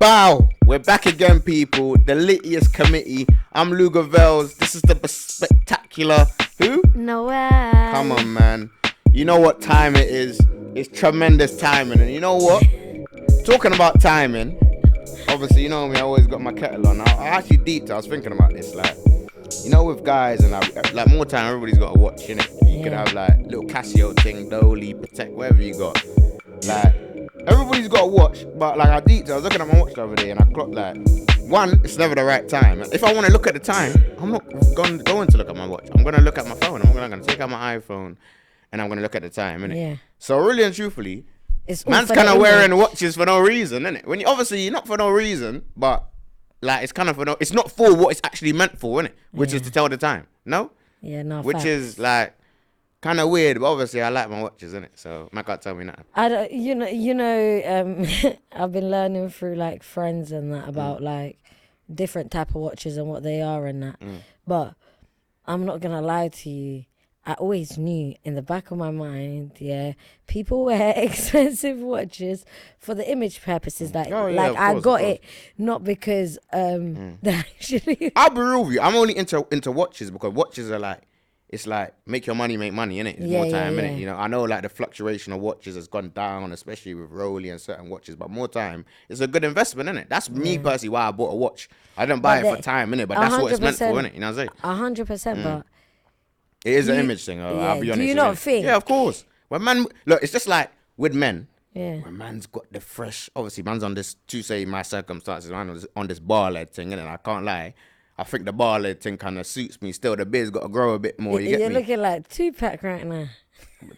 Bow! We're back again, people. The littiest committee. I'm LUGAVELZ. This is the spectacular. Who? NAWAL. Come on, man. You know what time it is. It's tremendous timing. And you know what? Talking about timing. Obviously, you know me. I always got my kettle on. I actually deeped. I was thinking about this. Like, you know, with guys and like more time, everybody's got to watch, innit? You could have like little Casio thing, Dolly, Protect, whatever you got. Like, everybody's got to watch, but like I was looking at my watch the other day and I clocked like, one, it's never the right time. If I want to look at the time, I'm not going to look at my watch. I'm going to look at my phone. I'm going to take out my iPhone and I'm going to look at the time, innit? Yeah. So really and truthfully, man's kind of wearing watches for no reason, innit? When you, obviously not for no reason, but like it's kind of for no, it's not for what it's actually meant for, innit? Which is to tell the time, no? Yeah, no. Which facts. is like kind of weird, but obviously I like my watches, innit? So man can't tell me nothing. I don't, you know, I've been learning through like friends and that about like different type of watches and what they are and that. But I'm not gonna lie to you. I always knew in the back of my mind, people wear expensive watches for the image purposes. Like, I got it not because they actually. I'll be real with you. I'm only into watches because watches are like, it's like make your money, make money, innit? It's more time, innit? You know, I know like the fluctuation of watches has gone down, especially with Rolly and certain watches, but more time, it's a good investment, innit? That's me personally why I bought a watch. I didn't buy it for time, innit? But that's what it's meant for, innit? You know what I'm saying? 100%, but. It is an image thing, I'll be honest. Do you not think? Yeah, of course. When man, look, it's just like with men. Yeah. When man's got the fresh, obviously man's on this, to say my circumstances, man on this bar lead thing, and I can't lie. I think the bar lead thing kind of suits me still. The beard's got to grow a bit more, you get me? You're looking like 2-pack right now.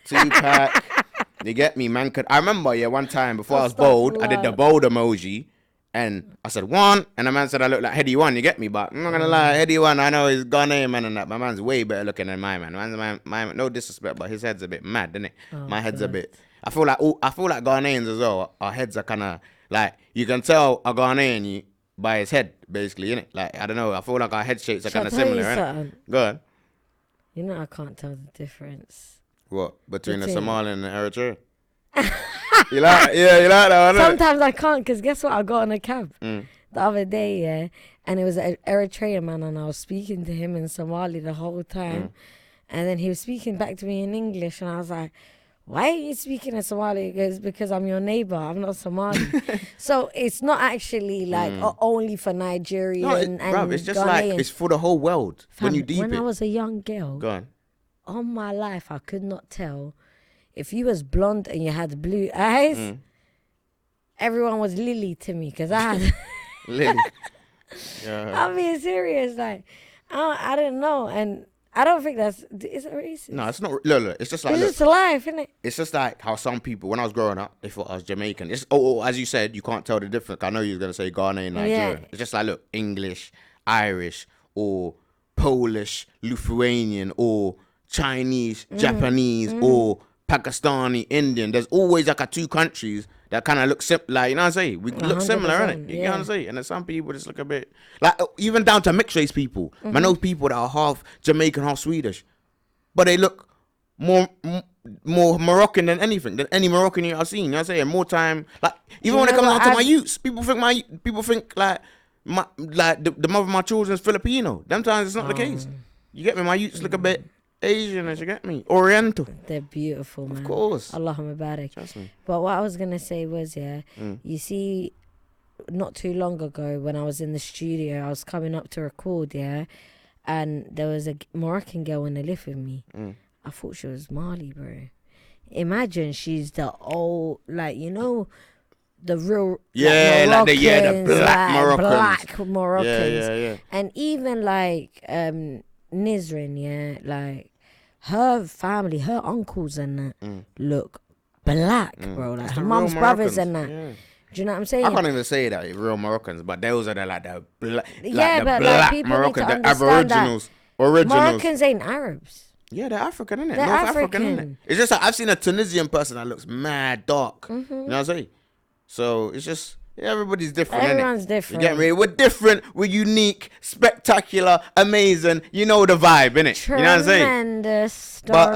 2-pack, you get me, man. I remember, one time before I was bold, I did the bold emoji. And I said, one, and the man said I look like Heady One, you get me? But I'm not gonna lie, Heady One, I know he's Ghanaian man and that. My man's way better looking than my man. My no disrespect, but his head's a bit mad, isn't it? My head's a bit. I feel like Ghanaians as well. Our heads are kind of like, you can tell a Ghanaian by his head, basically, innit? Like, I don't know. I feel like our head shapes are kind of similar, innit? Go on. You know, I can't tell the difference. What between a Somali and an Eritrean? You like that one? Sometimes I can't, because guess what? I got on a cab the other day, and it was an Eritrean man, and I was speaking to him in Somali the whole time, and then he was speaking back to me in English, and I was like, why are you speaking in Somali? He goes, because I'm your neighbor, I'm not Somali. So it's not actually like only for Nigerian and it's just Ghanaian. like, it's for the whole world. When you deep when I was a young girl, go on. All my life I could not tell if you was blonde and you had blue eyes, everyone was Lily to me because I had Lily. I'm being serious. Like, I don't know. And I don't think is it racist? No, it's not. Look, it's just like. It's just life, isn't it? It's just like how some people, when I was growing up, they thought I was Jamaican. It's, as you said, you can't tell the difference. I know you were going to say Ghanaian, Nigerian. It's just like, look, English, Irish, or Polish, Lithuanian, or Chinese, Japanese, or Pakistani, Indian. There's always like 2 countries that kind of look like, you know what I'm saying? We look similar, innit? You know what I'm saying? And then some people just look a bit like, even down to mixed race people. I know people that are half Jamaican, half Swedish, but they look more Moroccan than anything, than any Moroccan I've seen. You know what I'm saying? More time, like even when it comes down to my youths, people think like the mother of my children is Filipino. Them times it's not the case. You get me? My youths look a bit Asian, as you get me, Oriental. They're beautiful, man. Of course. Allahumma barik. Trust me. But what I was gonna say was, you see, not too long ago when I was in the studio, I was coming up to record, and there was a Moroccan girl in the lift with me. I thought she was Mali, bro. Imagine she's the old, like, you know, the real the black Moroccans. Black Moroccans. Yeah. And even like Nizrin, like her family, her uncles and that look black, bro. Like her mum's brothers and that. Yeah. Do you know what I'm saying? I can't even say that real Moroccans, but those are the black people Moroccans, need to the Aboriginals. Moroccans ain't Arabs. Yeah, they're African, innit? They're North African. Innit? It's just like I've seen a Tunisian person that looks mad dark. You know what I'm saying? So it's just everybody's different. Everyone's different. You get me? We're different. We're unique, spectacular, amazing. You know the vibe, innit? You know what I'm saying? Tremendous. But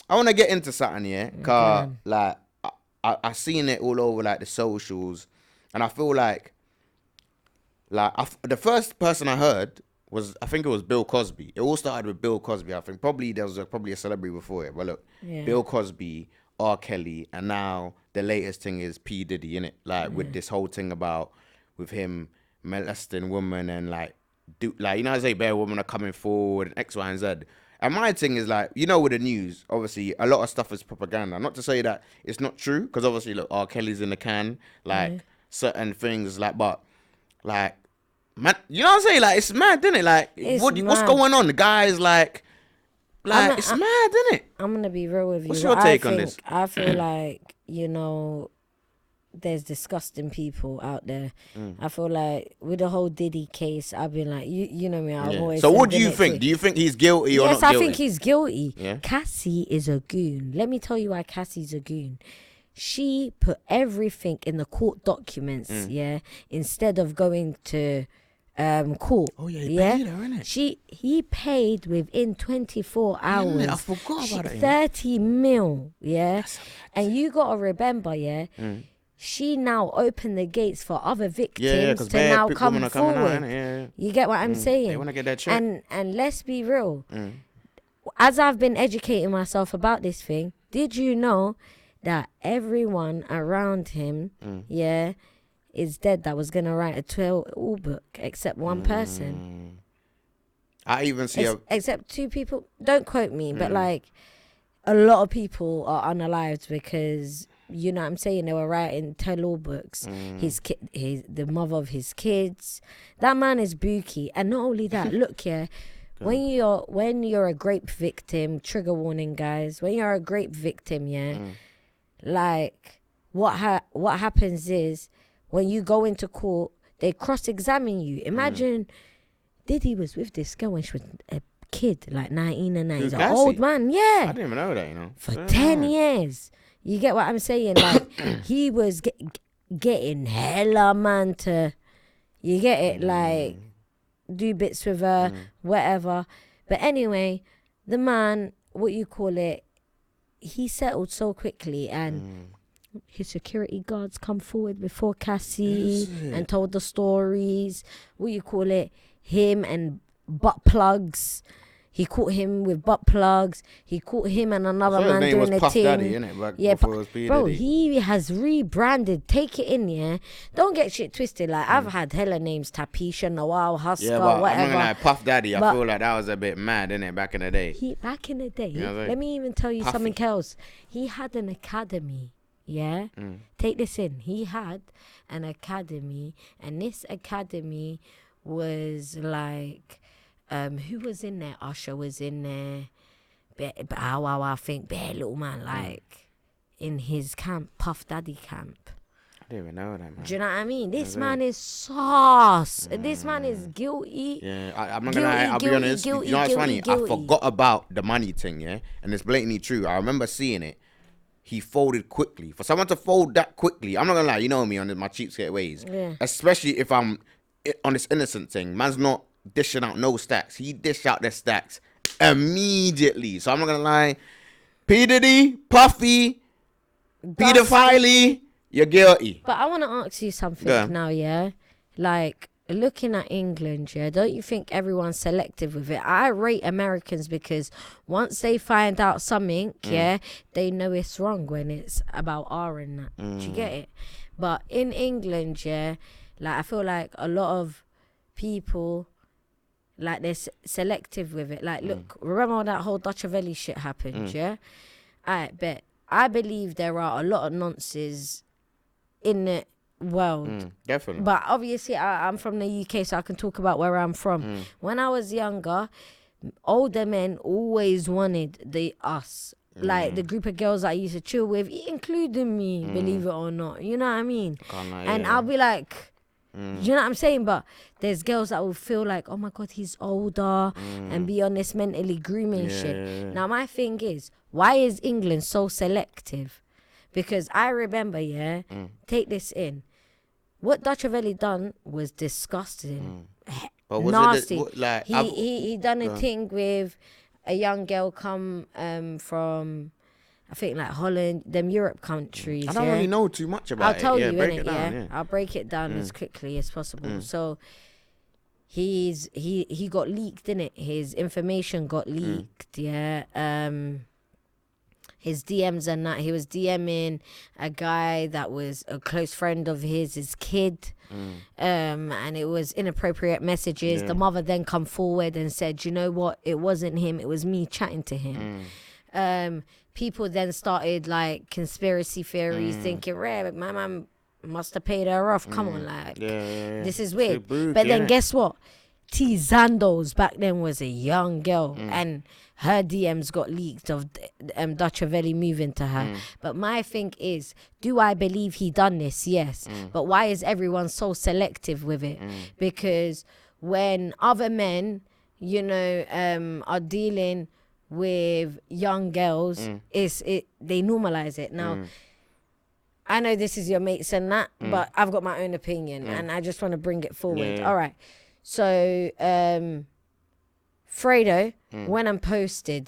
I want to get into something here, cause like I seen it all over like the socials, And I feel like the first person I heard was, I think it was Bill Cosby. It all started with Bill Cosby. I think probably there was probably a celebrity before it. But look, Bill Cosby, R. Kelly, and now the latest thing is P. Diddy, innit? Like with this whole thing about with him molesting women and like you know, I say bare women are coming forward and X, Y, and Z. And my thing is like, you know, with the news, obviously a lot of stuff is propaganda. Not to say that it's not true, because obviously look, R. Kelly's in the can, like certain things, like, but like, man, you know what I'm saying? Like, it's mad, isn't it? Like, what's going on? The guys like it's mad, isn't it? I'm gonna be real with you. What's your take on this? I feel like, you know, there's disgusting people out there. I feel like with the whole Diddy case, I've been like, you know me, I've always. So what do you think? Do you think he's guilty or not guilty? Yes, I think he's guilty. Yeah. Cassie is a goon. Let me tell you why Cassie's a goon. She put everything in the court documents, instead of going to court. Oh yeah, he paid her, innit? He paid within 24 hours. I forgot about it. 30 mil, and you gotta remember, she now opened the gates for other victims to now come forward. You get what I'm saying? They want to get that check. And let's be real. As I've been educating myself about this thing, did you know that everyone around him, is dead that was going to write a 12 book except one person? I even see except two people. Don't quote me, but like a lot of people are unalived because, you know what I'm saying, they were writing tell-all books. The mother of his kids. That man is Booky. And not only that, look here, when you're a grape victim, trigger warning, guys, when you're a grape victim, like what happens is when you go into court, they cross-examine you. Imagine Diddy was with this girl when she was a kid, like 19 and 9. He's an old man, I didn't even know that, you know. For 10 years. You get what I'm saying? Like, he was getting hella man to, you get it? Like, do bits with her, whatever. But anyway, the man, what you call it, he settled so quickly, and his security guards come forward before Cassie and told the stories. What you call it? Him and butt plugs. He caught him with butt plugs. He caught him and another man doing a thing. Daddy, innit? Bro, he has rebranded. Take it in, Don't get shit twisted. Like, I've had hella names: Tapisha, NAWAL, Husker, but whatever. I'm not gonna lie, Puff Daddy, I feel like that was a bit mad, innit? Back in the day. Back in the day. You know what I mean? Let me even tell you Puffy. something else. He had an academy. Take this in. He had an academy, and this academy was like, who was in there? Usher was in there. I think Bear Little Man, like in his camp, Puff Daddy camp. I didn't even know that, man. Do you know what I mean? This man is sauce. This man is guilty. Yeah, I'm not gonna lie, I'll be honest. You know what's funny? I forgot about the money thing, and it's blatantly true. I remember seeing it. He folded quickly. For someone to fold that quickly, I'm not gonna lie, you know me on my cheapskate ways. Especially if I'm on this innocent thing. Man's not dishing out no stacks. He dished out their stacks immediately. So I'm not gonna lie. P. Diddy, Puffy, Peter Filey, you're guilty. But I want to ask you something now, Like, looking at England, don't you think everyone's selective with it? I rate Americans because once they find out something, they know it's wrong when it's about R and that. Do you get it? But in England, like, I feel like a lot of people, like, they're selective with it. Like, look, remember when that whole Dutch-Valley shit happened, I believe there are a lot of nonsense in the world. Definitely. But obviously, I'm from the UK, so I can talk about where I'm from. When I was younger, older men always wanted the us. Like, the group of girls I used to chill with, including me, believe it or not. You know what I mean? I'll be like, you know what I'm saying? But there's girls that will feel like, oh my God, he's older, and be on this mentally grooming shit. Now, my thing is, why is England so selective? Because I remember, take this in. What Dutch-Valley done was disgusting. But was nasty. He done a thing with a young girl come from I think like Holland, them Europe countries. I don't really know too much about it. I'll tell you, break innit, it down, yeah. I'll break it down as quickly as possible. So he got leaked, innit? His information got leaked, his DMs and that. He was DMing a guy that was a close friend of his kid. And it was inappropriate messages. The mother then come forward and said, you know what? It wasn't him. It was me chatting to him. People then started like conspiracy theories thinking, right, my mum must have paid her off. Come on, like, this is weird. But then guess what? T Zandos back then was a young girl and her DMs got leaked of Dutch Avelli moving to her. But my thing is, do I believe he done this? Yes. But why is everyone so selective with it? Because when other men, you know, are dealing with young girls, they normalize it. Now, I know this is your mates and that, but I've got my own opinion and I just want to bring it forward. All right. So, Fredo, when I'm posted,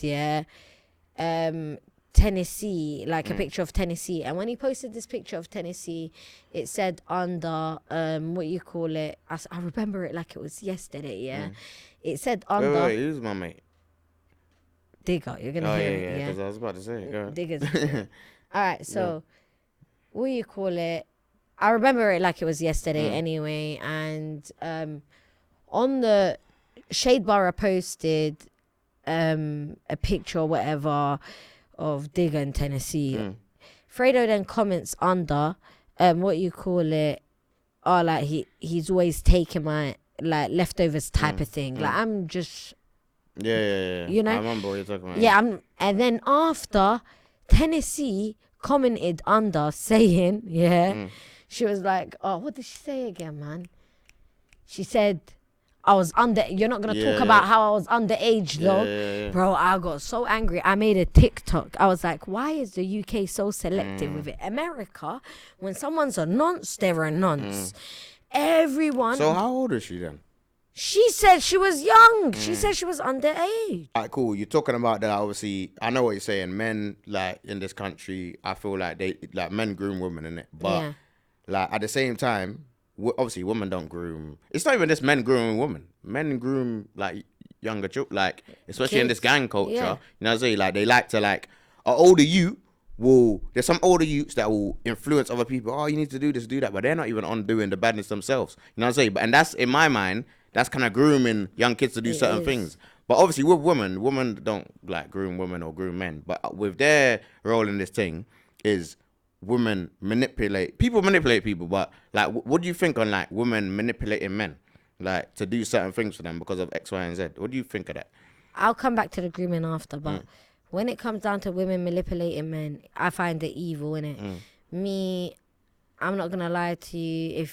Tennessee, like a picture of Tennessee. And when he posted this picture of Tennessee, it said under, what you call it? I remember it like it was yesterday, It said under. Wait, who's my mate? Digger, you're going to hear it, because I was about to say it. Go Digger's. All right, so, what you call it? I remember it like it was yesterday anyway. And on the Shade Borough posted a picture or whatever of Digger in Tennessee. Fredo then comments under what you call it, like he's always taking my like leftovers type of thing. Like I'm just you know, I remember what you're talking about. And then after Tennessee commented under saying, she was like, oh, what did she say again, man? She said, I was you're not going to talk about how I was underage though. Bro, I got so angry. I made a TikTok. I was like, why is the UK so selective with it? America, when someone's a nonce, they're a nonce. Everyone. So how old is she then? She said she was young. She said she was underage. All right, cool. You're talking about that. Obviously, I know what you're saying. Men, like, in this country, I feel like men groom women, innit? But, like, at the same time, obviously, women don't groom. It's not even just men grooming women. Men groom, like, younger children, like, especially in this gang culture. You know what I'm saying? Like, they like to, like, an older youth there's some older youths that will influence other people. Oh, you need to do this, do that. But they're not even undoing the badness themselves. You know what I'm saying? And that's, in my mind, that's kind of grooming young kids to do certain things. But obviously with women don't like groom women or groom men. But with their role in this thing is women manipulate people, but like, what do you think on like women manipulating men, like to do certain things for them because of X, Y, and Z? What do you think of that? I'll come back to the grooming after, but when it comes down to women manipulating men, I find it evil, innit? Me, I'm not gonna lie to you.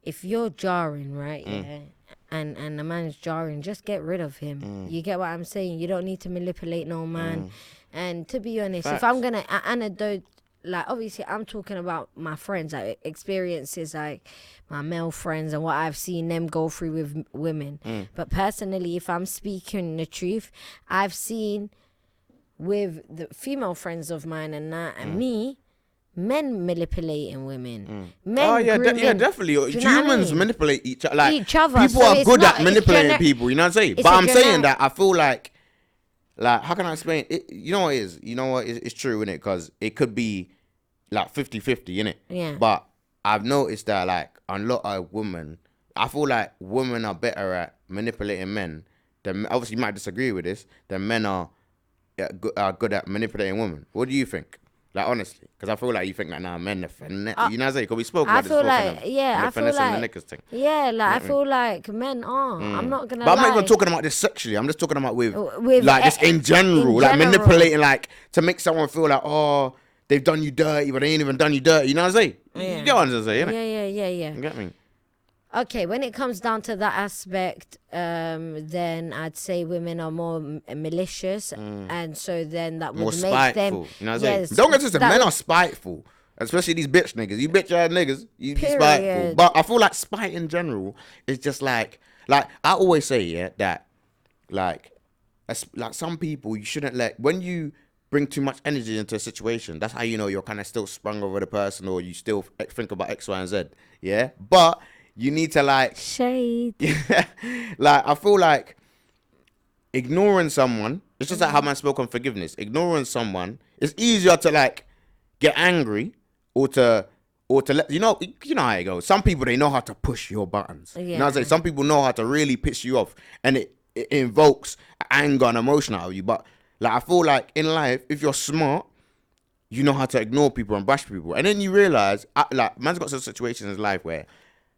If you're jarring, right, and the man's jarring, just get rid of him. You get what I'm saying? You don't need to manipulate no man. And to be honest, if I'm gonna anecdote, like obviously I'm talking about my friends, like experiences, like my male friends and what I've seen them go through with women. But personally, if I'm speaking the truth, I've seen with the female friends of mine and that, and me, men manipulating women. Men definitely. Humans manipulate each other. Like, each other. People are good at manipulating people, you know what I'm saying? But I'm saying that I feel like, how can I explain it? You know what it is? You know what? It's true, innit? Because it could be like 50-50, innit? Yeah. But I've noticed that like a lot of women, I feel like women are better at manipulating men. Obviously, you might disagree with this. That men are good at manipulating women. What do you think? Like, honestly, because I feel like you think like, nah, men are you know what I'm saying? Because we spoke about this before. I feel like, I feel like men are. I'm not gonna. But I'm not even talking about this sexually. I'm just talking about with like just in general, like manipulating, like to make someone feel like, oh, they've done you dirty, but they ain't even done you dirty. You know what I'm saying? You get what I'm saying? Yeah. You get me? Okay, when it comes down to that aspect, then I'd say women are more malicious, and so then that would more make spiteful, them. You know what I'm saying? Don't get twisted. Men are spiteful, especially these bitch niggas. You bitch ass niggas, you be spiteful. But I feel like spite in general is just like I always say, that like some people you shouldn't let when you bring too much energy into a situation. That's how you know you're kind of still sprung over the person, or you still think about X, Y, and Z. Yeah, but you need to like shade. Like I feel like ignoring someone. It's just like how man spoke on forgiveness. Ignoring someone, it's easier to like get angry or to let you know how it goes. Some people, they know how to push your buttons. Yeah. You know what I'm saying? Some people know how to really piss you off, and it invokes anger and emotion out of you. But like I feel like in life, if you're smart, you know how to ignore people and bash people, and then you realize like man's got some situations in life where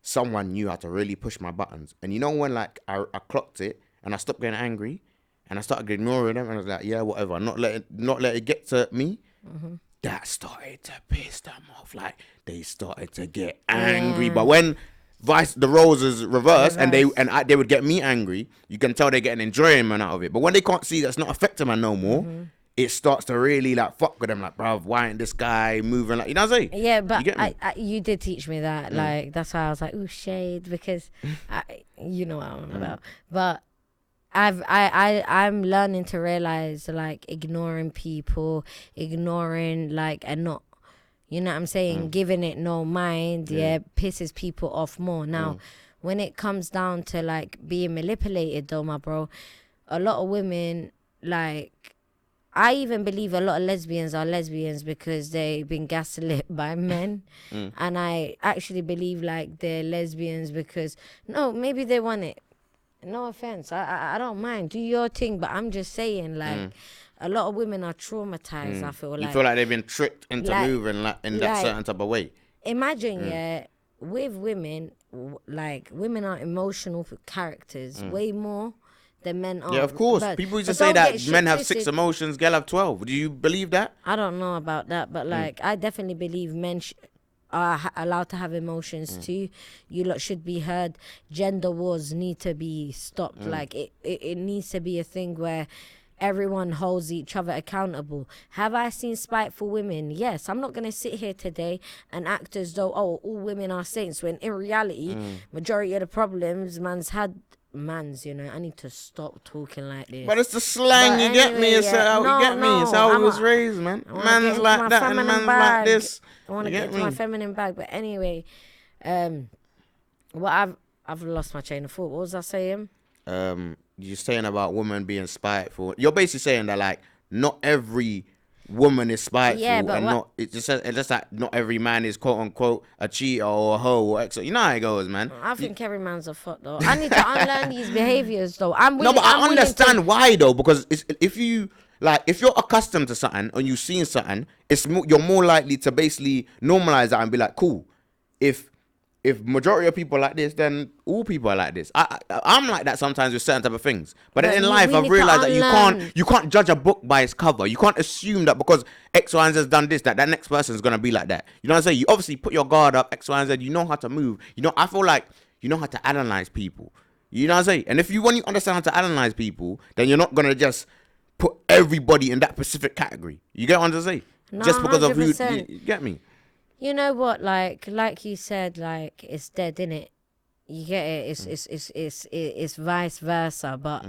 someone knew how to really push my buttons, and you know when like I clocked it and I stopped getting angry and I started ignoring them, and I was like, yeah, whatever, not let it get to me. That started to piss them off. Like they started to get angry. But when the roles is reversed and they would get me angry, you can tell they get an enjoyment out of it. But when they can't see that's not affecting them no more, it starts to really like fuck with them. Like, bruv, why ain't this guy moving? Like, you know what I'm saying? Yeah, but you did teach me that. Like that's why I was like, ooh, shade, because you know what I'm about. But I'm learning to realize like ignoring people, like, and not, you know what I'm saying, giving it no mind, pisses people off more. Now, when it comes down to like being manipulated though, my bro, a lot of women, like, I even believe a lot of lesbians are lesbians because they've been gaslit by men. And I actually believe like they're lesbians because, no, maybe they want it. No offense, I don't mind. Do your thing, but I'm just saying, like, a lot of women are traumatized. I feel like. You feel like they've been tricked into moving like in that certain type of way. Imagine, with women, like, women are emotional characters way more than men are. Yeah, of course. People used to say that men have 6 emotions, girls have 12. Do you believe that? I don't know about that, but like, I definitely believe men are allowed to have emotions too. You lot should be heard. Gender wars need to be stopped. Like it needs to be a thing where everyone holds each other accountable. Have I seen spiteful women? Yes. I'm not gonna sit here today and act as though all women are saints, when in reality majority of the problems you know, I need to stop talking like this. But it's the slang, you get me? It's how you get me? It's how we was raised, man. Man's like that and man's like this. I want to get to my feminine bag. But anyway, I've lost my chain of thought. What was I saying? You're saying about women being spiteful. You're basically saying that like not every woman is spiteful, and it's just like not every man is quote unquote a cheater or a hoe or ex. You know how it goes, man. I think every man's a fuck though. I need to unlearn these behaviors though. I understand why though, because if you're accustomed to something and you've seen something, you're more likely to basically normalize that and be like, cool. If majority of people are like this, then all people are like this. I'm like that sometimes with certain type of things. But in life, I've realized that you can't judge a book by its cover. You can't assume that because X, Y, and Z has done this, that next person is going to be like that. You know what I'm saying? You obviously put your guard up, X, Y, and Z. You know how to move. You know, I feel like you know how to analyze people. You know what I'm saying? And when you understand how to analyze people, then you're not going to just put everybody in that specific category. You get what I'm saying? No, just because 100%. of who, you get me? You know what, like you said, like it's dead, innit? You get it. It's vice versa. But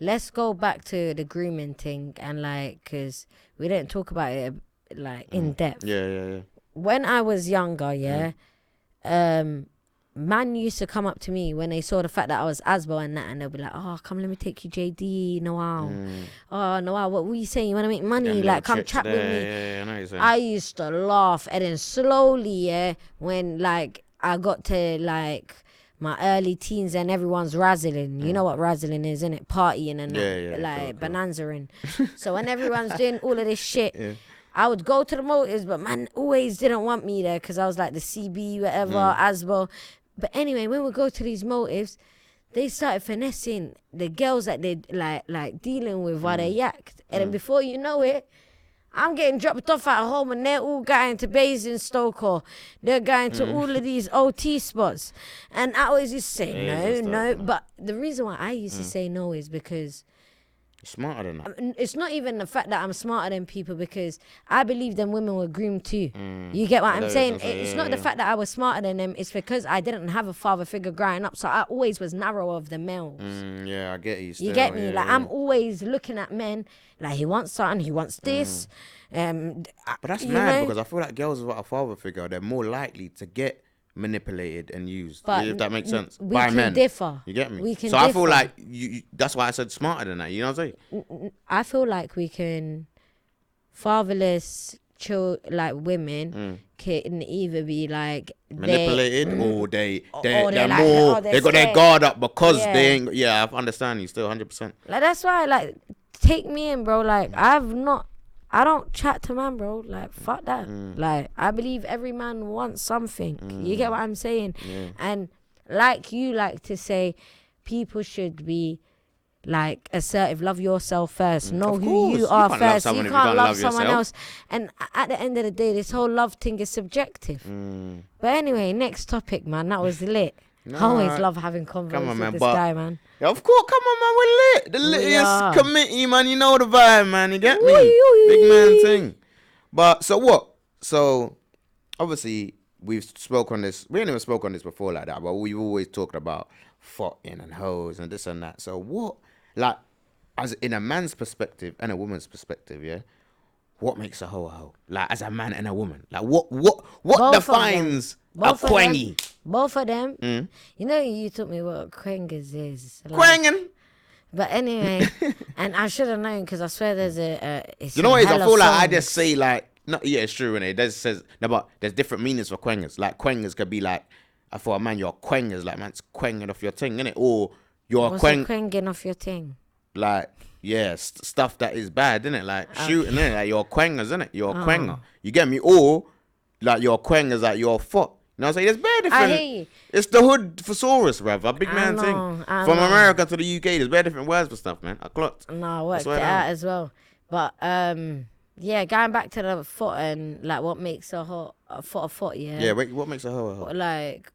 let's go back to the grooming thing, and like, cause we didn't talk about it like in depth. Yeah. When I was younger, man used to come up to me when they saw the fact that I was Asbo and that, and they'll be like, oh, come, let me take you JD, NAWAL. Oh, NAWAL, what were you saying? You want to make money? Like, come chat with me. Yeah, I know you're saying. I used to laugh, and then slowly, when like I got to like my early teens and everyone's razzling. You know what razzling is, innit? Partying and bonanza-ing. So when everyone's doing all of this shit, I would go to the motives, but man always didn't want me there because I was like the CB, whatever, Asbo. But anyway, when we go to these motives, they started finessing the girls that they like dealing with while they yacked. And then before you know it, I'm getting dropped off at home and they're all going to Basingstoke or they're going to all of these OT spots. And I always used to say no. But the reason why I used to say no is because Smarter than that. It's not even the fact that I'm smarter than people, because I believe them women were groomed too. You get what I'm saying? It's not the fact that I was smarter than them. It's because I didn't have a father figure growing up. So I always was narrow of the males. Yeah, I get you. Still. You get me? Yeah, like, I'm always looking at men like, he wants something, he wants this. But that's mad, because I feel like girls without a father figure, they're more likely to get manipulated and used. But if that makes sense. we By can men. differ. You get me? We can so I differ. feel like that's why I said smarter than that. You know what I'm saying? I feel like we can, fatherless like women can either be like manipulated, or they're like, more, they're they got their scared. guard up because they ain't. Yeah, I understand you still 100%. Like, that's why, like, take me in, bro. Like, I don't chat to man, bro. Like, fuck that. Like, I believe every man wants something. You get what I'm saying? Yeah. And like you like to say, people should be like assertive. Love yourself first. Know who you are first. You can't love someone else. And at the end of the day, this whole love thing is subjective. But anyway, next topic, man. That was lit. I always love having conversations with this guy, man. Yeah, of course, come on, man, we're lit. The littiest committee, man. You know the vibe, man. You get me? Big man thing. But so what? So obviously we've spoke on this. We ain't even spoke on this before like that, but we've always talked about fucking and hoes and this and that. So what, like, as in a man's perspective and a woman's perspective, yeah, what makes a hoe a hoe? Like, as a man and a woman, like what Both defines a quengy? Both of them. You know, you taught me what quengas is. Like, Quanging. but anyway, and I should have known, because I swear there's You know what it is? I feel like I just say like, no, yeah, it's true, and it does says no, but there's different meanings for quengas. Like, quengas could be like, for a man, you're quengas, like, man, it's quenging off your thing, innit? Or you're quenging off your thing. Like, yeah, stuff that is bad, innit? Like shooting, innit? Like, you're quengas, innit? You're a quenga. You get me? Or like your quengas, like your foot. You know what I'm saying? There's bare different. I hear you. It's the hood thesaurus, bruv. A big man thing. From America to the UK, there's bare different words for stuff, man. I clocked. No, I worked it out as well. But yeah, going back to the foot and like what makes a foot, yeah. Yeah, wait, what makes a hoe a hoe? Like,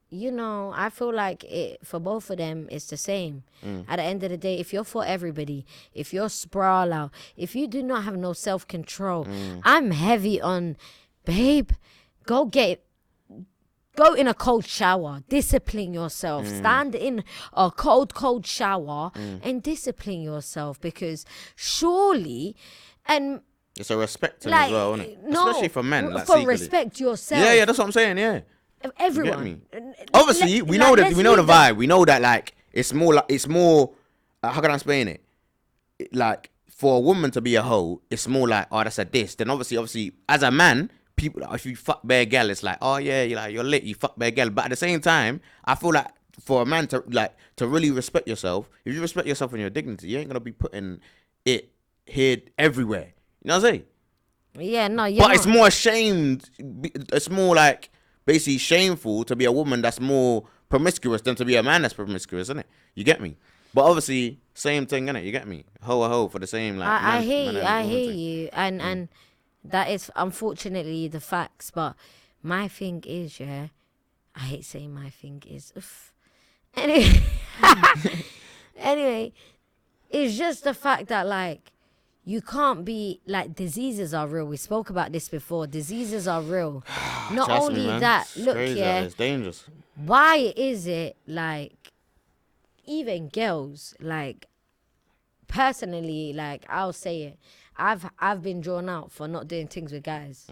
you know, I feel like it for both of them, it's the same. At the end of the day, if you're for everybody, if you're sprawl out, if you do not have no self-control, I'm heavy on, babe, go in a cold shower, discipline yourself, stand in a cold shower and discipline yourself, because surely, and it's a respect like, as well, isn't it? No, especially for men, like, for respect yourself. Yeah, that's what I'm saying. Yeah, everyone. You get me? Obviously, we know that we know the vibe. We know that, like, it's more. How can I explain it? Like, for a woman to be a hoe, it's more like, oh, that's a diss. Then obviously, as a man, people, if you fuck bare girl, it's like, oh yeah, you're lit, you fuck bare girl. But at the same time, I feel like for a man to really respect yourself, if you respect yourself and your dignity, you ain't gonna be putting it here everywhere. You know what I'm saying? Yeah, no, you're but not. it's more ashamed. It's more like basically shameful to be a woman that's more promiscuous than to be a man that's promiscuous, isn't it? You get me? But obviously, same thing, innit? You get me? Hoe a hoe for the same, like. I hear you, and that is unfortunately the facts. But my thing is, yeah, I hate saying my thing is. Anyway, anyway, it's just the fact that, like, you can't be, like, diseases are real. We spoke about this before. Diseases are real. Not only that, look, yeah, it's dangerous. Why is it, like, even girls, like, personally, like, I'll say it, I've been drawn out for not doing things with guys.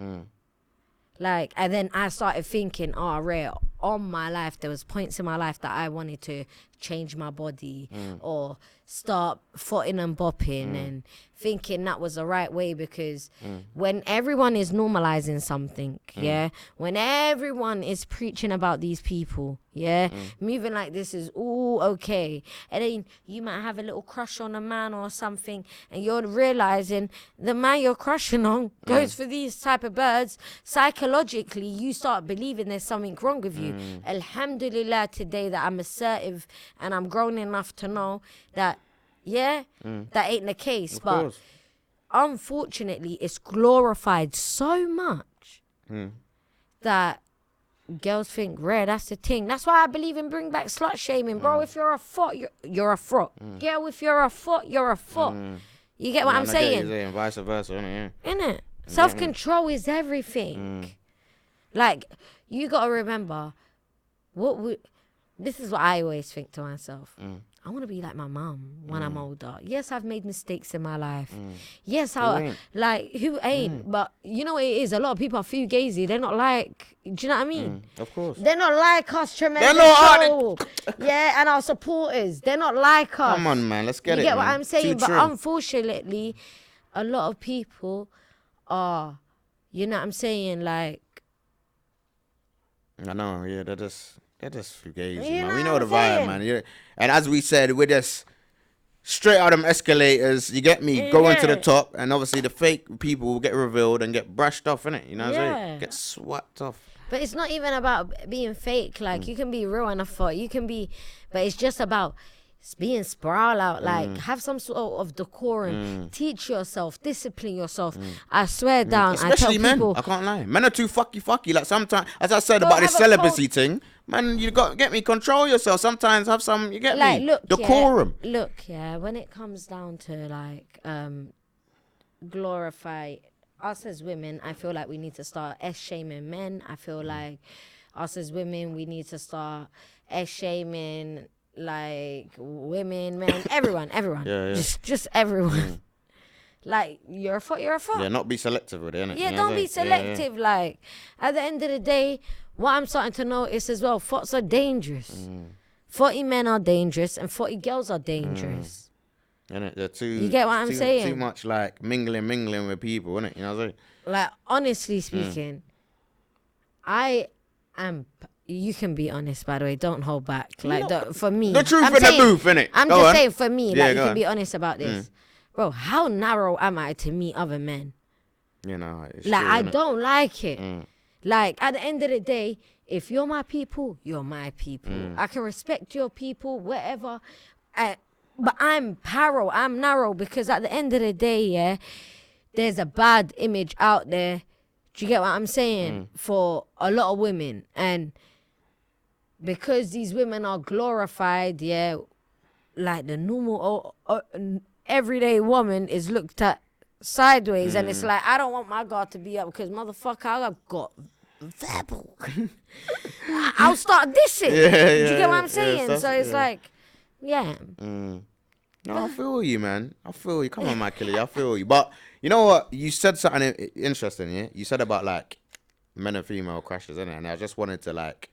Like, and then I started thinking, oh, rare, on my life, there was points in my life that I wanted to change my body or start footing and bopping and thinking that was the right way, because when everyone is normalizing something, yeah, when everyone is preaching about these people, yeah, moving like this is all okay, and then you might have a little crush on a man or something, and you're realizing the man you're crushing on goes for these type of birds, psychologically you start believing there's something wrong with you. Alhamdulillah today that I'm assertive and I'm grown enough to know that, yeah, that ain't the case. But unfortunately, it's glorified so much that girls think rare. That's the thing. That's why I believe in bring back slut shaming, bro. If you're a foot, you're a foot. Girl, if you're a foot, you're a foot. You get what I'm saying? Saying? Vice versa, innit? Innit? Self-control is everything. Like, you got to remember, this is what I always think to myself. I want to be like my mum when I'm older. Yes, I've made mistakes in my life. Yes, who ain't? But you know what it is? A lot of people are fugazi. They're not like, do you know what I mean? Of course. They're not like us, tremendous. They're not yeah, and our supporters. They're not like us. Come on, man. Let's get it. You get what man. I'm saying? Too But true. unfortunately, a lot of people are, you know what I'm saying? Like, I know, yeah, they're just fugazi, You man. know We know what the I'm vibe, saying? man. Yeah. And as we said, we're just straight out them escalators. You get me? Going to the top, and obviously the fake people will get revealed and get brushed off, innit? You know what I'm saying? Get swept off. but it's not even about being fake. Like, you can be real in a foot. You can be, but it's just about being sprawl out. Like, have some sort of decorum. Teach yourself. Discipline yourself. I swear down. Especially I tell men. people, I can't lie. Men are too fucky. Like sometimes, as I said Don't about this have a celibacy thing, man, you got get me. Control yourself. Sometimes have some. You get like, me? look, Decorum. when it comes down to like glorify us as women, I feel like we need to start shaming men. I feel like us as women, we need to start shaming like women, men, everyone. Yeah. Just everyone. Like, you're a foot. Yeah, not be selective with it, innit? Yeah, You know what don't I'm be saying? selective. Like, at the end of the day, what I'm starting to notice as well, foots are dangerous. 40 men are dangerous and 40 girls are dangerous. Innit? They're too. You get what I'm saying? Too much like mingling with people, innit? You know what I'm saying? Like, honestly speaking, I am. You can be honest, by the way. Don't hold back. Like, for me, The truth I'm in saying, the booth, innit? I'm Go just on. saying, for me, Yeah, like, go you can on. be honest about this, bro. How narrow am I to meet other men? You know, it's Like, true, I innit? don't like it. Like, at the end of the day, if you're my people, you're my people. I can respect your people, whatever. But I'm narrow because at the end of the day, yeah, there's a bad image out there. Do you get what I'm saying? For a lot of women. And because these women are glorified, yeah, like the normal everyday woman is looked at sideways. And it's like, I don't want my God to be up because, motherfucker, I've got verbal. I'll start dissing. Do you get what I'm saying? So it's like, yeah. No, I feel you, man. I feel you. Come on, my killer. I feel you. But you know what? You said something interesting, yeah? You said about, like, men and female crushes, innit? And I just wanted to, like,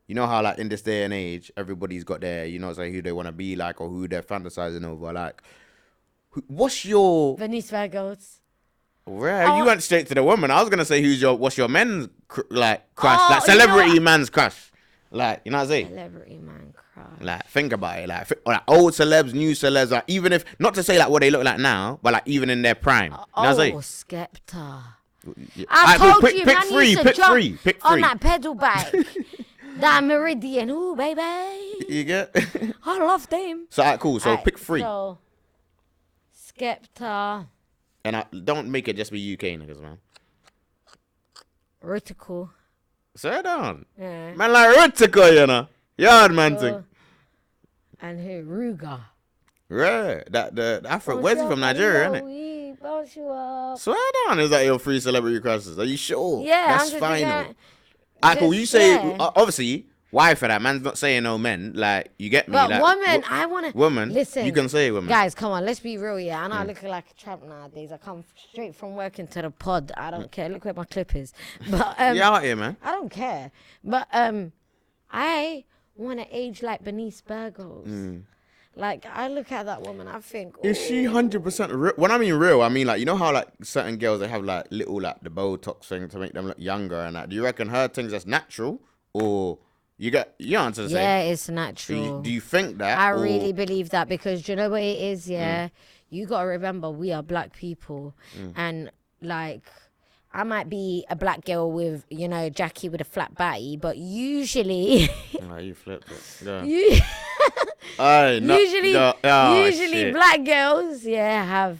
you know how, like, in this day and age, everybody's got their, you know, say who they want to be like or who they're fantasizing over. Like, what's your... Venice Virgos. Rare. You went straight to the woman. I was going to say what's your men's, crush? Like, Oh, celebrity you know man's crush. Like, you know what I'm saying? Celebrity man crush. Like, think about it. Like old celebs, new celebs. Like, even if, not to say like what they look like now, but like even in their prime. You know what I'm saying? Skepta. Yeah. I Alright, told cool. you, Pick man, three. used to Pick jump three. Pick on three. that pedal bike. That Meridian. Ooh, baby. You get? I love them. So, alright, cool. So, Alright, pick three. So, Skepta. And don't make it just be UK niggas, man. Ritical. Say down. Yeah. Man, like Rutico, you know. Yard man thing. And who? Ruga. Rare. The Afro. Where's he from? Nigeria, isn't it? Bounce you up. Swear down. Is that your three celebrity crushes? Are you sure? Yeah, That's I'm just final. thinking, Alright, cool. You say, yeah. obviously, why for that? Man's not saying no men. Like, you get me? But like, woman, I want to... Woman, Listen. you can say woman. Guys, come on, let's be real, yeah. I know I look like a tramp nowadays. I come straight from working to the pod. I don't care. Look where my clip is. But Yeah, out here, man. I don't care. But I want to age like Bernice Burgos. Like, I look at that woman, I think... Is she 100% real? When I mean real, I mean, like, you know how, like, certain girls, they have, like, little, like, the Botox thing to make them look younger and that. Do you reckon her thing's just natural? Or you answer the same? Yeah, it's natural. Do you think that? I or- really believe that because do you know what it is, yeah? You got to remember we are black people. And, like, I might be a black girl with, you know, Jackie with a flat body, but usually... Oh, you flipped it. Yeah. usually shit. black girls, yeah, have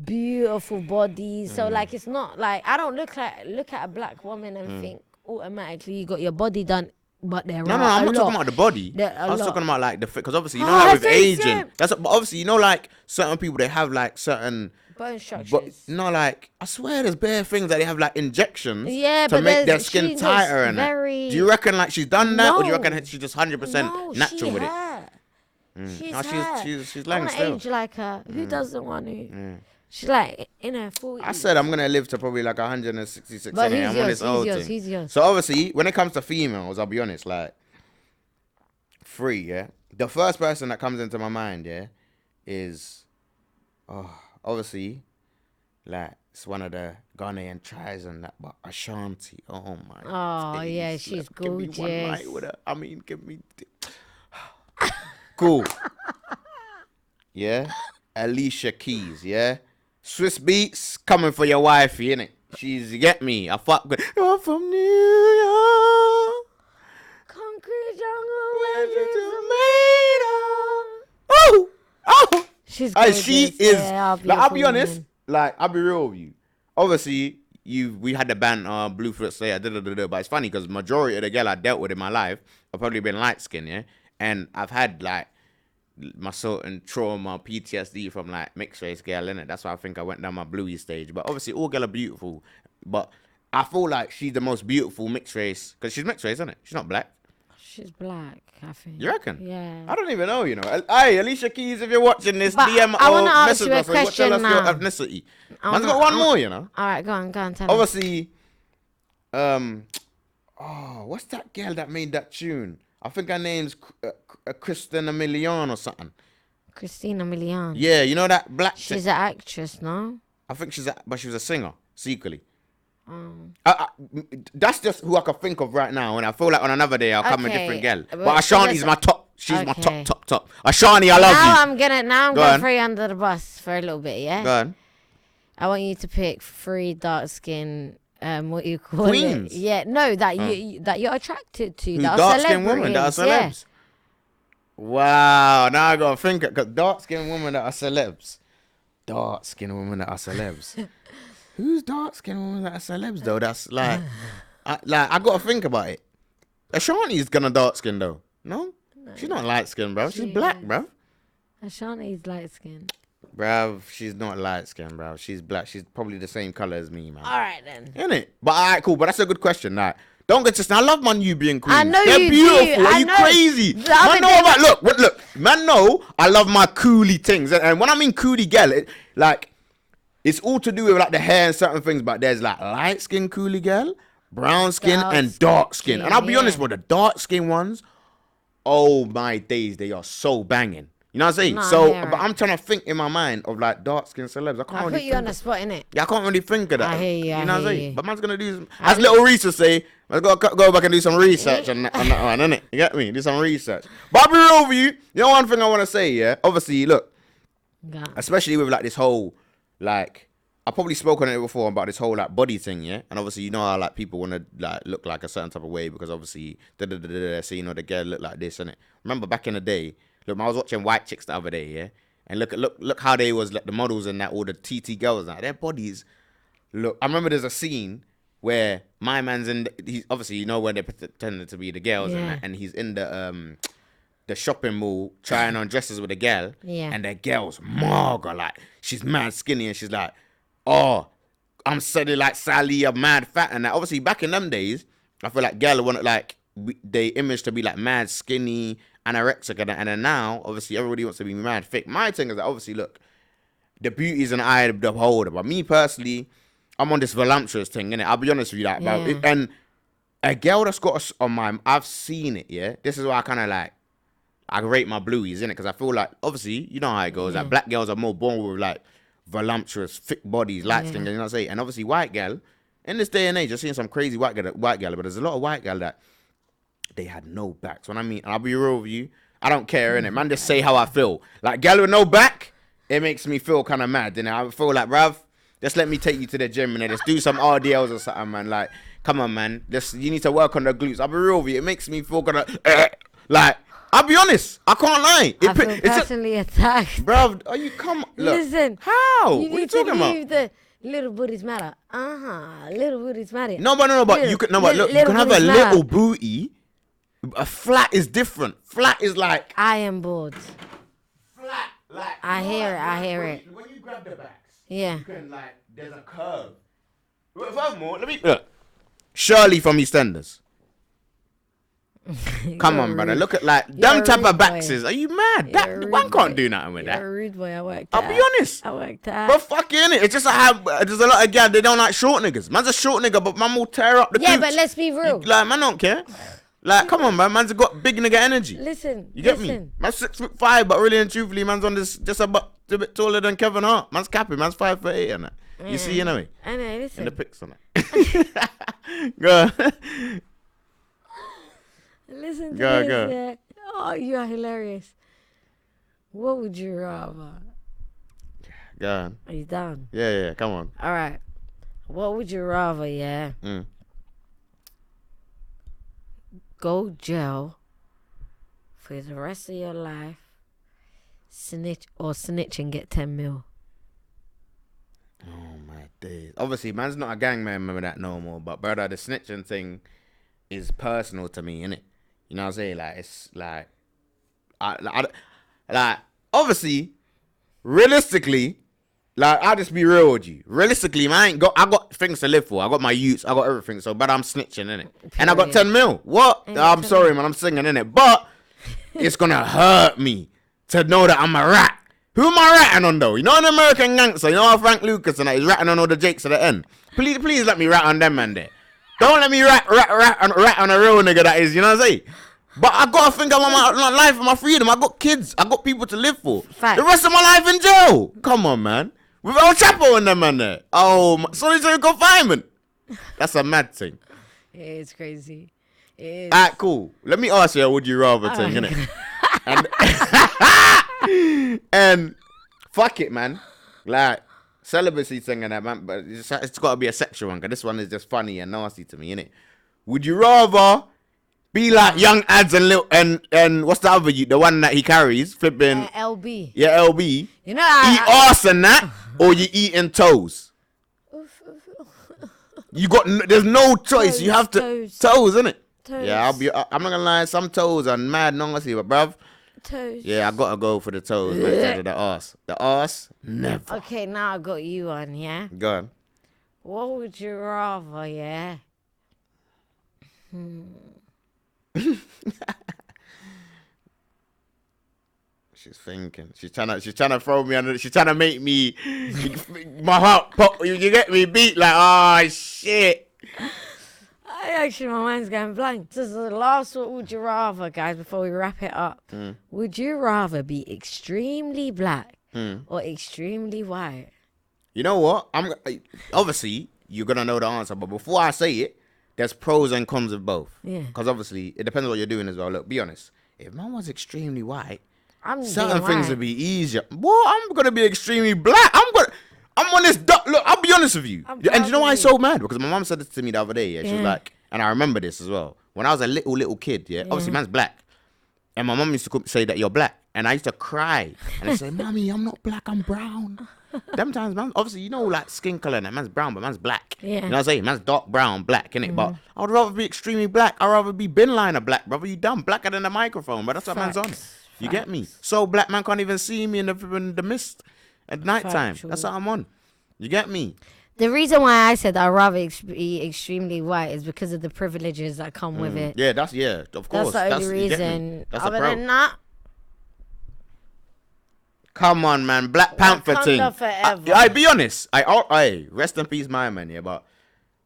beautiful bodies. So, like, it's not like... I don't look at a black woman and think, automatically you got your body done. But there No, are I'm not a talking lot. about the body. There I are a was lot. talking about like the fit, because obviously you know Oh, like with that's aging. different. But obviously you know like certain people they have like certain. Bone But structures. no, like I swear, there's bare things that they have like injections Yeah, to but make their she skin looks tighter and that. very- Do you reckon like she's done that, or do you No. reckon she's just 100% No, natural she with it? her. She's No, her. she's I lying want to still. age like her. Who doesn't want to? She's like in her 40s. I said I'm gonna live to probably like 166. But Anyway. he's I'm on yours, this he's old yours, thing. he's yours. So obviously, when it comes to females, I'll be honest, like 3, yeah. The first person that comes into my mind, yeah, is obviously like it's one of the Ghanaian tribes and that, but Ashanti. Oh my. Oh, days, yeah, she's like, give me one gorgeous. night with her. I mean, give me. Cool. Yeah. Alicia Keys. Yeah. Swiss Beats coming for your wifey, innit? You get me. I fuck with. You're from New York. Concrete jungle, Legends legends are are made of. Oh. She's Hey, gorgeous. she is. Yeah, Like, I'll be beautiful honest. woman. Like, I'll be real with you. Obviously, we had the band Bluefoot Slayer, but it's funny because majority of the girl I dealt with in my life have probably been light skinned, yeah. And I've had like my certain trauma, PTSD from like mixed race girl, innit? That's why I think I went down my bluey stage. But obviously, all girls are beautiful. But I feel like she's the most beautiful mixed race because she's mixed race, isn't it? She's not black. She's black, I think. You reckon? Yeah. I don't even know, you know. Hey, Alicia Keys, if you're watching this, But DM I or wanna ask message you a us. Tell question us your now. ethnicity. Man's got one more, you know. All right, go on, tell me. Obviously, what's that girl that made that tune? I think her name's Christina Milian or something. Christina Milian. Yeah, you know that black chick? She's an actress, no? I think but she was a singer, secretly. That's just who I can think of right now, and I feel like on another day I'll come a different girl. But Ashanti's my top. She's my top. Ashanti, I love Now you. I'm gonna Go go on. throw you under the bus for a little bit, yeah? Go on. I want you to pick 3 dark skin, what you call Queens? it? Yeah, no, that you're attracted to. Who, that are dark-skinned women that are celebrities, celebs? Wow, now I gotta think, because dark-skinned women that are celebs. Dark-skinned women that are celebs. Who's dark-skinned women that are celebs, though? That's like, I gotta think about it. Ashanti's gonna dark-skin, though. No? She's not light-skinned, bro. She's black, bro. Yeah. Ashanti's light skin. Bruv, she's not light-skinned, bro. She's black. She's probably the same color as me, man. All right, then. Innit? But all right, cool. But that's a good question. Like, don't get to. I love my Nubian queens. I know They're you beautiful. do. Are I you know. crazy? The other Man, know day- about look. Man, know I love my coolie things, and when I mean coolie girl, like it's all to do with like the hair and certain things. But there's like light skin coolie girl, brown skin, and dark skin. And I'll be honest, with the dark skin ones, oh my days, they are so banging. You know what I'm saying? Nah, So, yeah, but right. I'm trying to think in my mind of like dark skin celebs. I can't I really put you think on the of- spot, innit? Yeah, I can't really think of that. I hear you, You know what I'm I hear saying? you. But man's gonna do some, as little Reese say, let's go back and do some research on that one, innit? You get me? Do some research. But I'll be real with you. You know one thing I want to say, yeah? Obviously, look, Yeah. especially with like this whole, like, I've probably spoken on it before about this whole like body thing, yeah? And obviously, you know how like people want to like look like a certain type of way because obviously, so you know the girl look like this, innit? Remember back in the day, look, I was watching White Chicks the other day, yeah? And look how they was like the models and that, all the TT girls, like their bodies look. I remember there's a scene where my man's in. He's obviously, you know, where they pretending to be the girls and Yeah. that, and he's in the shopping mall trying on dresses with a girl. Yeah. And the girl's marga, like she's mad skinny, and she's like, oh, I'm suddenly like Sally, I'm mad fat, and that. Obviously back in them days, I feel like girl wanted like they image to be like mad skinny, anorexic, and then now obviously everybody wants to be mad thick. My thing is that obviously look, the beauty is an eye of the beholder, but me personally, I'm on this voluptuous thing, innit? I'll be honest with you, like, Yeah. and a girl that's got on my, I've seen it, yeah. This is why I kind of like, I rate my blueies, innit? Because I feel like obviously you know how it goes. Like black girls are more born with like voluptuous, thick bodies, light skin. You know what I'm saying? And obviously white girl, in this day and age, you're seeing some crazy white girl, but there's a lot of white girl that they had no backs. When I mean, I'll be real with you, I don't care, innit? Man, just say how I feel. Like, girl with no back, it makes me feel kind of mad, innit? I feel like, bruv, just let me take you to the gym and just do some RDLs or something, man. Like, come on, man. You need to work on the glutes. I'll be real with you. It makes me feel kind of, like, I'll be honest. I can't lie. I feel personally attacked. Bruv, are you, come, look. Listen. How? You What are you need to talking about? leave Little booties matter. Little booties matter. No, but you can. No, but look, you can have a little booty. A flat is different. Flat is like. I am bored. Flat, like. I hear it. When you grab the backs. Yeah. You can like. There's a curve. Furthermore, let me look. Shirley from EastEnders. Come on, brother. Look at like them type of backs. Are you mad? That one can't do nothing with that. You're a rude boy. I worked. I'll be honest. I worked out. But fuck it, innit? It's just there's a lot of guys, they don't like short niggas. Man's a short nigga, but man will tear up the Yeah, cooch. but let's be real. Like, man don't care. Like, come on, man. Man's got big nigga energy. Listen. You get me? Man's 6'5", but really and truthfully, man's on this just a bit taller than Kevin Hart. Man's capping. Man's 5'8" and that. You see, anyway. I know, listen. In the pics on that. Go on. Listen to Go, this, go. yeah. Oh, you are hilarious. What would you rather? Go on. Are you done? Yeah, come on. All right. What would you rather, yeah? Go jail for the rest of your life, snitch and get 10 mil. Oh, my days. Obviously, man's not a gang member that no more, but brother, the snitching thing is personal to me, innit? You know what I'm saying? Like, it's like, like, obviously, realistically, like, I'll just be real with you. Realistically, man, I got things to live for. I got my youths, I got everything. So, but I'm snitching, innit? And I got 10 mil. What? I'm sorry, man, I'm singing, innit? But it's gonna hurt me to know that I'm a rat. Who am I ratting on, though? You know an American gangster, you know how Frank Lucas and that is ratting on all the Jakes at the end? Please let me rat on them, man, there. Don't let me rat on a real nigga that is, you know what I'm saying? But I gotta think about my life and my freedom. I got kids. I got people to live for. Fact. The rest of my life in jail. Come on, man. With El Chapo and them, man, there. Oh, solitary confinement. That's a mad thing. It's crazy. It is. Alright, cool. Let me ask you a would you rather thing, innit? And fuck it, man. Like, celibacy thing and that, man, but it's got to be a sexual one, because this one is just funny and nasty to me, innit? Would you rather be like Young Ads and what's the other, the one that he carries, flipping LB. Yeah, LB. You know, eat arse and that, or you eating toes? You got there's no choice. Toes, you have to toes, innit? Toes. Yeah, I'm not gonna lie. Some toes are mad nasty, but bruv. Toes. Yeah, I gotta go for the toes instead of the arse. The arse, never. Okay, now I got you on, yeah? Go on. What would you rather, yeah? She's thinking. She's trying to throw me under. She's trying to make me my heart pop. You get me beat like, oh shit. Actually, my mind's going blank. This is the last what would you rather, guys, before we wrap it up. Would you rather be extremely black or extremely white? You know what? Obviously, you're going to know the answer. But before I say it, there's pros and cons of both. Yeah. Because obviously, it depends on what you're doing as well. Look, be honest. If man was extremely white, I'm certain being things white. would be easier. Well, I'm going to be extremely black. I'm on this look, I'll be honest with you. I'm And you know proud why of I'm so mad? Because my mom said this to me the other day. Yeah, she was Yeah. like, and I remember this as well. When I was a little kid, yeah, obviously man's black. And my mom used to say that you're black. And I used to cry. And I said, Mommy, I'm not black, I'm brown. Them times, man, obviously, you know, like skin color and that. Man's brown, but man's black. Yeah. You know what I'm saying? Man's dark brown, black, innit? But I would rather be extremely black. I'd rather be bin liner black, brother. You dumb. Blacker than the microphone, but that's what man's on. You get me? So black man can't even see me in the mist at night time. Factual. That's what I'm on. You get me? The reason why I said I'd rather be extremely white is because of the privileges that come with it. Yeah, of course. That's the only you get me? reason. That's a Other pro. than that, Come on, man. Black Panther thing. Wakanda forever. I be honest. I rest in peace, my man. Yeah, but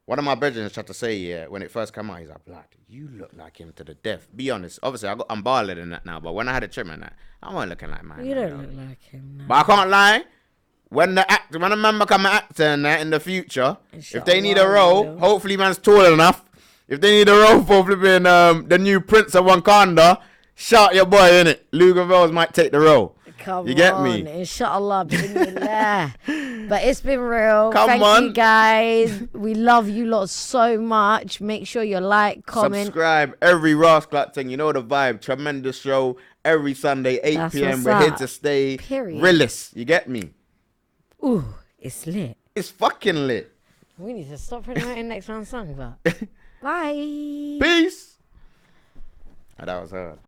one of my brethren tried to say, yeah, when it first came out, he's like, blood, you look like him to the death. Be honest. Obviously, I'm baller than that now, but when I had a trim and that, I wasn't looking like mine. you don't look like him. No. But I can't lie. When a man become an actor and that in the future, if they need a role, hopefully man's tall enough. If they need a role for flipping the new Prince of Wakanda, shout your boy in it. LUGAVELZ might take the role. Come you get on, me? Inshallah, bismillah. But it's been real. Come Thank on. you guys. We love you lot so much. Make sure you like, comment. Subscribe. Every Rascal thing. You know the vibe. Tremendous show. Every Sunday, 8 That's p.m. what's We're here up. to stay. Period. Realist. You get me? Ooh, it's lit. It's fucking lit. We need to stop promoting next round song, but bye. Peace. Oh, that was hard.